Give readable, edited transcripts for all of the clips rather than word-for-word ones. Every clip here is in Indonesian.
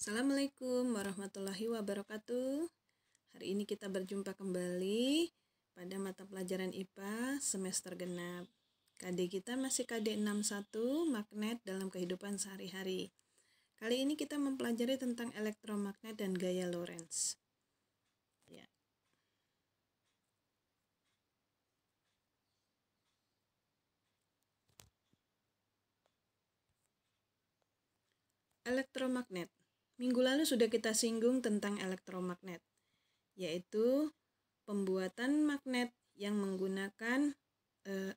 Assalamualaikum warahmatullahi wabarakatuh. Hari ini kita berjumpa kembali pada mata pelajaran IPA semester genap. KD kita masih KD 61, magnet dalam kehidupan sehari-hari. Kali ini kita mempelajari tentang elektromagnet dan gaya Lorentz. Ya. Elektromagnet. Minggu lalu sudah kita singgung tentang elektromagnet, yaitu pembuatan magnet yang menggunakan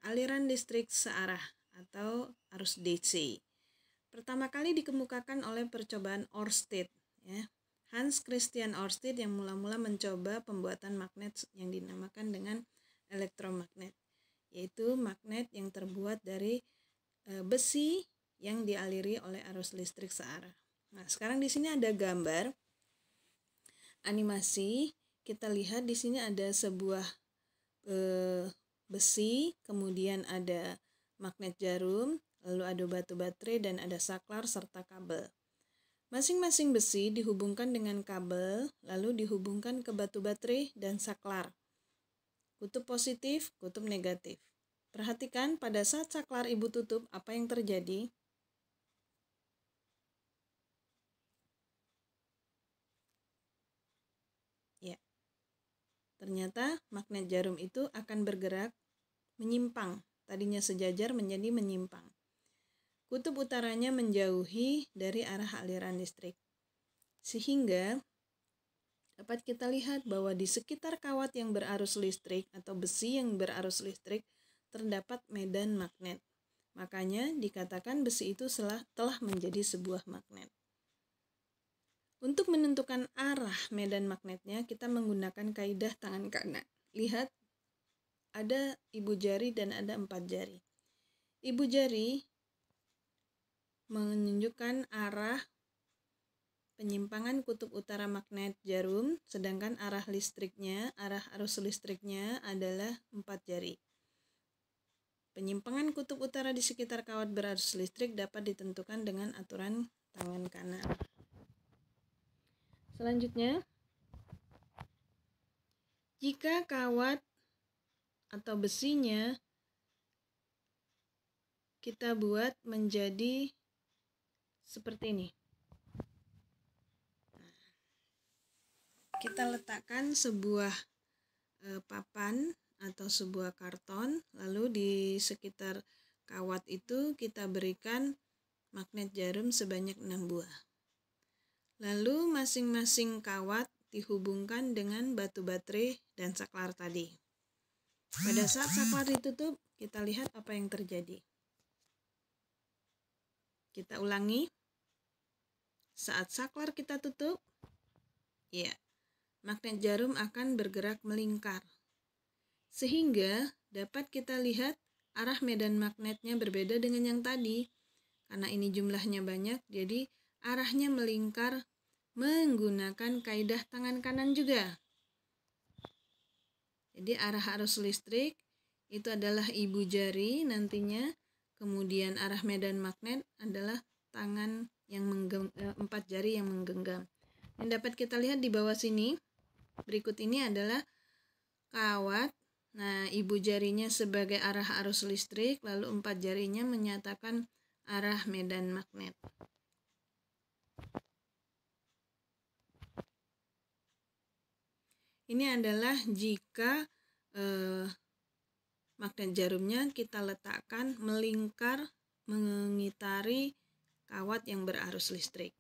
aliran listrik searah atau arus DC. Pertama kali dikemukakan oleh percobaan Ørsted, ya. Hans Christian Ørsted yang mula-mula mencoba pembuatan magnet yang dinamakan dengan elektromagnet, yaitu magnet yang terbuat dari besi yang dialiri oleh arus listrik searah. Nah, sekarang di sini ada gambar animasi. Kita lihat di sini ada sebuah besi, kemudian ada magnet jarum, lalu ada batu baterai dan ada saklar serta kabel. Masing-masing besi dihubungkan dengan kabel, lalu dihubungkan ke batu baterai dan saklar. Kutub positif, kutub negatif. Perhatikan pada saat saklar ibu tutup, apa yang terjadi? Ya. Ternyata magnet jarum itu akan bergerak menyimpang. Tadinya sejajar menjadi menyimpang. Kutub utaranya menjauhi dari arah aliran listrik. Sehingga dapat kita lihat bahwa di sekitar kawat yang berarus listrik atau besi yang berarus listrik terdapat medan magnet. Makanya dikatakan besi itu telah menjadi sebuah magnet. Untuk menentukan arah medan magnetnya, kita menggunakan kaidah tangan kanan. Lihat, ada ibu jari dan ada 4 jari. Ibu jari menunjukkan arah penyimpangan kutub utara magnet jarum, sedangkan arah arus listriknya adalah 4 jari. Penyimpangan kutub utara di sekitar kawat berarus listrik dapat ditentukan dengan aturan tangan kanan. Selanjutnya, jika kawat atau besinya kita buat menjadi seperti ini. Kita letakkan sebuah papan atau sebuah karton, lalu di sekitar kawat itu kita berikan magnet jarum sebanyak 6 buah. Lalu masing-masing kawat dihubungkan dengan batu baterai dan saklar tadi. Pada saat saklar ditutup, kita lihat apa yang terjadi. Kita ulangi. Saat saklar kita tutup, ya, magnet jarum akan bergerak melingkar. Sehingga dapat kita lihat arah medan magnetnya berbeda dengan yang tadi. Karena ini jumlahnya banyak, jadi arahnya melingkar menggunakan kaidah tangan kanan juga. Jadi arah arus listrik itu adalah ibu jari nantinya, kemudian arah medan magnet adalah tangan yang 4 jari yang menggenggam. Yang dapat kita lihat di bawah sini, berikut ini adalah kawat. Nah, ibu jarinya sebagai arah arus listrik, lalu 4 jarinya menyatakan arah medan magnet. Ini adalah jika magnet jarumnya kita letakkan melingkar mengitari kawat yang berarus listrik.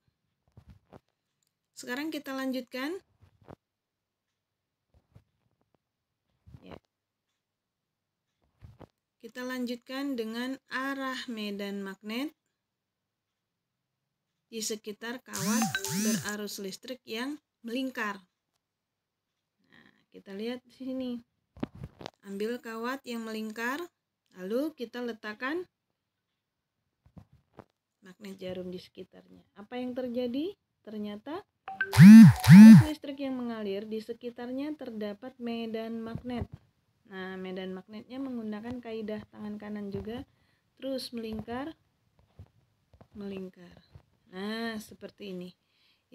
Sekarang kita lanjutkan. Ya. Kita lanjutkan dengan arah medan magnet di sekitar kawat berarus listrik yang melingkar. Kita lihat di sini. Ambil kawat yang melingkar, lalu kita letakkan magnet jarum di sekitarnya. Apa yang terjadi? Ternyata arus listrik yang mengalir di sekitarnya terdapat medan magnet. Nah, medan magnetnya menggunakan kaidah tangan kanan juga, terus melingkar. Nah, seperti ini.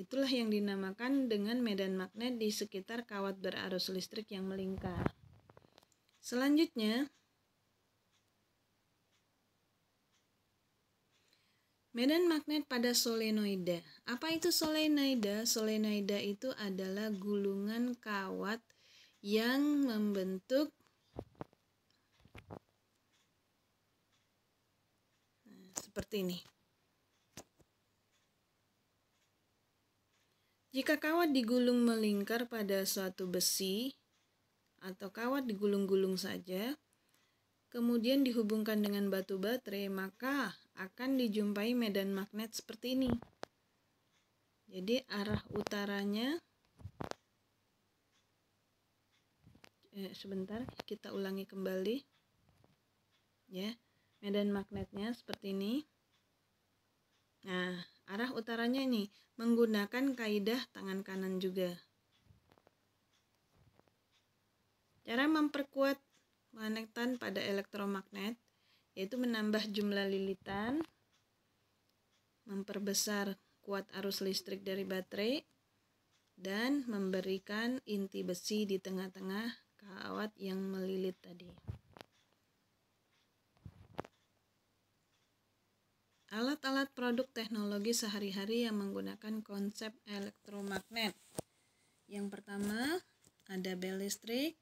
itulah yang dinamakan dengan medan magnet di sekitar kawat berarus listrik yang melingkar. Selanjutnya, medan magnet pada solenoida. Apa itu solenoida? Solenoida itu adalah gulungan kawat yang membentuk seperti ini. Jika kawat digulung melingkar pada suatu besi atau kawat digulung-gulung saja, kemudian dihubungkan dengan batu baterai, maka akan dijumpai medan magnet seperti ini. Jadi arah utaranya, sebentar kita ulangi kembali, ya, medan magnetnya seperti ini. Nah, arah utaranya ini menggunakan kaidah tangan kanan juga. Cara memperkuat magnetan pada elektromagnet yaitu menambah jumlah lilitan, memperbesar kuat arus listrik dari baterai, dan memberikan inti besi di tengah-tengah kawat yang melilit tadi. Alat-alat produk teknologi sehari-hari yang menggunakan konsep elektromagnet. Yang pertama ada bel listrik.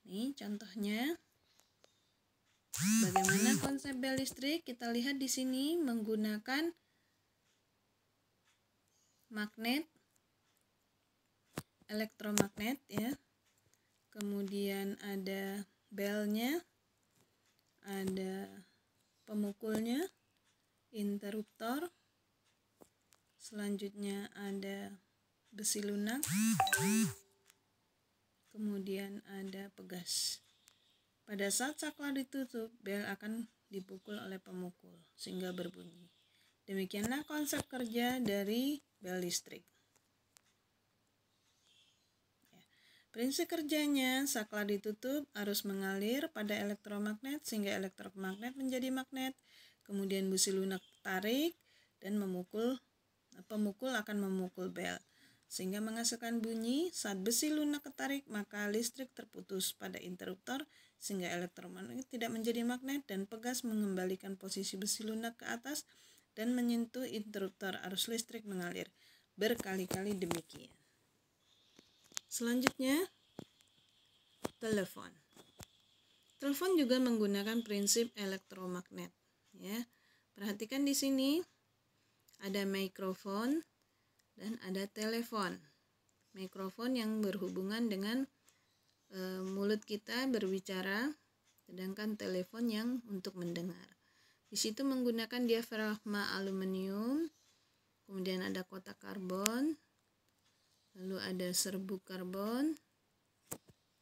Nih contohnya. Bagaimana konsep bel listrik? Kita lihat di sini menggunakan magnet, elektromagnet ya. Kemudian ada belnya, ada pemukulnya, interruptor, selanjutnya ada besi lunak, kemudian ada pegas. Pada saat saklar ditutup, bel akan dipukul oleh pemukul sehingga berbunyi. Demikianlah konsep kerja dari bel listrik. Prinsip kerjanya, saklar ditutup, arus mengalir pada elektromagnet sehingga elektromagnet menjadi magnet. Kemudian besi lunak tarik dan pemukul akan memukul bel sehingga menghasilkan bunyi. Saat besi lunak ketarik, maka listrik terputus pada interruptor sehingga elektromagnet tidak menjadi magnet, dan pegas mengembalikan posisi besi lunak ke atas dan menyentuh interruptor. Arus listrik mengalir berkali-kali demikian. Selanjutnya, telepon. Telepon juga menggunakan prinsip elektromagnet. Ya, perhatikan di sini ada mikrofon dan ada telepon. Mikrofon yang berhubungan dengan mulut kita berbicara, sedangkan telepon yang untuk mendengar. Di situ menggunakan diafragma aluminium, kemudian ada kotak karbon, lalu ada serbuk karbon,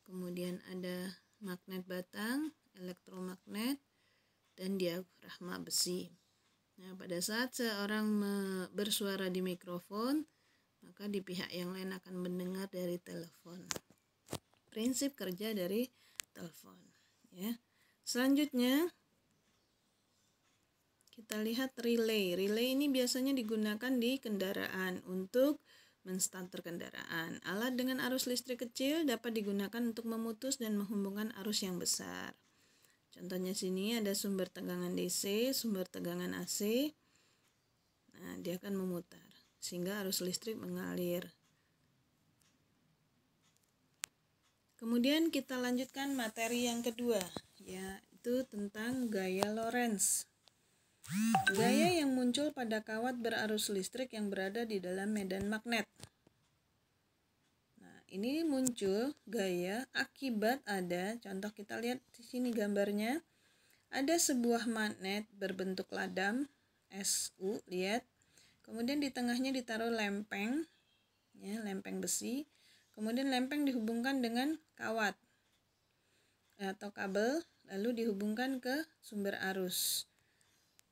kemudian ada magnet batang, elektromagnet, dan diafragma besi. Nah, pada saat seorang bersuara di mikrofon, maka di pihak yang lain akan mendengar dari telepon. Prinsip kerja dari telepon. Ya. Selanjutnya, kita lihat relay. Relay ini biasanya digunakan di kendaraan untuk menstarter kendaraan. Alat dengan arus listrik kecil dapat digunakan untuk memutus dan menghubungkan arus yang besar. Contohnya sini ada sumber tegangan DC, sumber tegangan AC. Nah, dia akan memutar sehingga arus listrik mengalir. Kemudian kita lanjutkan materi yang kedua, yaitu tentang gaya Lorentz. Gaya yang muncul pada kawat berarus listrik yang berada di dalam medan magnet. Ini muncul gaya akibat ada, contoh kita lihat di sini gambarnya, ada sebuah magnet berbentuk ladam, SU, lihat. Kemudian di tengahnya ditaruh lempeng, ya, lempeng besi. Kemudian lempeng dihubungkan dengan kawat atau kabel, lalu dihubungkan ke sumber arus.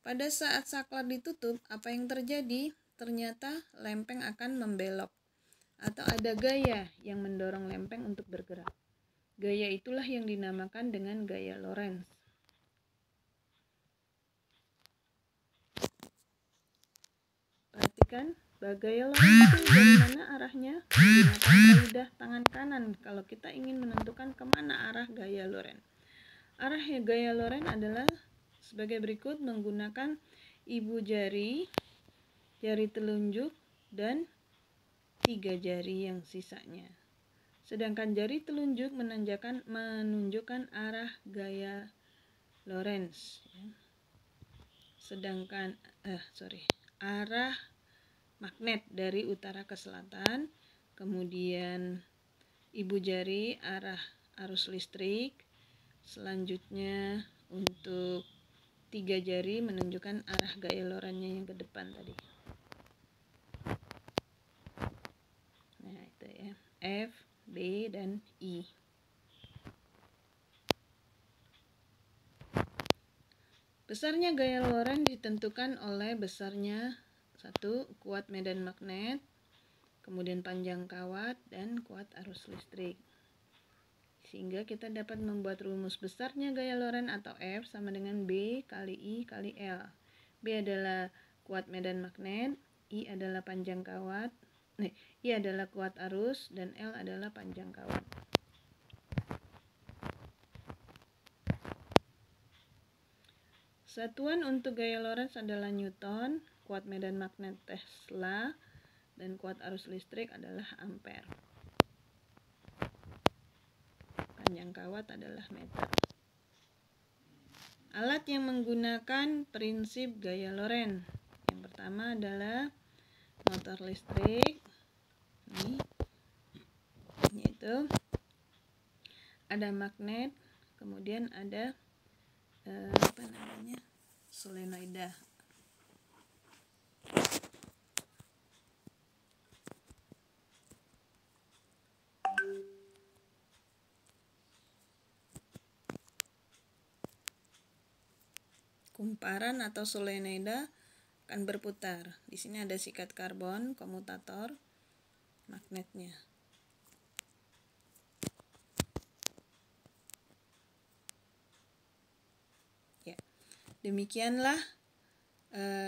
Pada saat saklar ditutup, apa yang terjadi? Ternyata lempeng akan membelok, atau ada gaya yang mendorong lempeng untuk bergerak. Gaya itulah yang dinamakan dengan gaya Lorentz. Perhatikan Gaya Lorentz itu dari mana arahnya? Menggunakan kaidah tangan kanan kalau kita ingin menentukan kemana arah gaya Lorentz. Arah gaya Lorentz adalah sebagai berikut, menggunakan ibu jari, jari telunjuk, dan 3 jari yang sisanya. Sedangkan jari telunjuk menunjukkan arah gaya Lorentz. Sedangkan arah magnet dari utara ke selatan, kemudian ibu jari arah arus listrik, selanjutnya untuk 3 jari menunjukkan arah gaya Lorentz-nya yang ke depan tadi. Nah, itu ya, F, B, dan I. Besarnya gaya Lorentz ditentukan oleh besarnya 1. Kuat medan magnet, kemudian panjang kawat, dan kuat arus listrik. Sehingga kita dapat membuat rumus besarnya gaya Lorentz atau F sama dengan B kali I kali L. B adalah kuat medan magnet, I adalah panjang kawat, I adalah kuat arus, dan L adalah panjang kawat. Satuan untuk gaya Lorentz adalah Newton, kuat medan magnet Tesla, dan kuat arus listrik adalah ampere. Panjang kawat adalah meter. Alat yang menggunakan prinsip gaya Lorentz. Yang pertama adalah motor listrik. Yaitu ada magnet, kemudian ada solenoida. Kumparan atau solenoida akan berputar. Di sini ada sikat karbon, komutator, magnetnya. Ya, demikianlah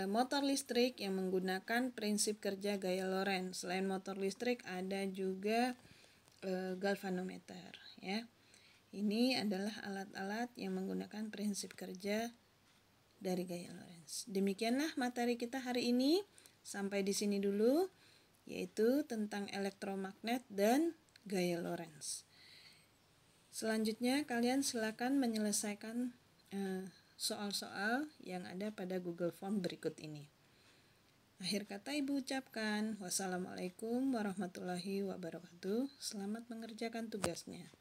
motor listrik yang menggunakan prinsip kerja gaya Lorentz. Selain motor listrik ada juga galvanometer. Ya, ini adalah alat-alat yang menggunakan prinsip kerja dari gaya Lorentz. Demikianlah materi kita hari ini. Sampai di sini dulu, yaitu tentang elektromagnet dan gaya Lorentz. Selanjutnya kalian silakan menyelesaikan soal-soal yang ada pada Google Form berikut ini. Akhir kata Ibu ucapkan wassalamualaikum warahmatullahi wabarakatuh. Selamat mengerjakan tugasnya.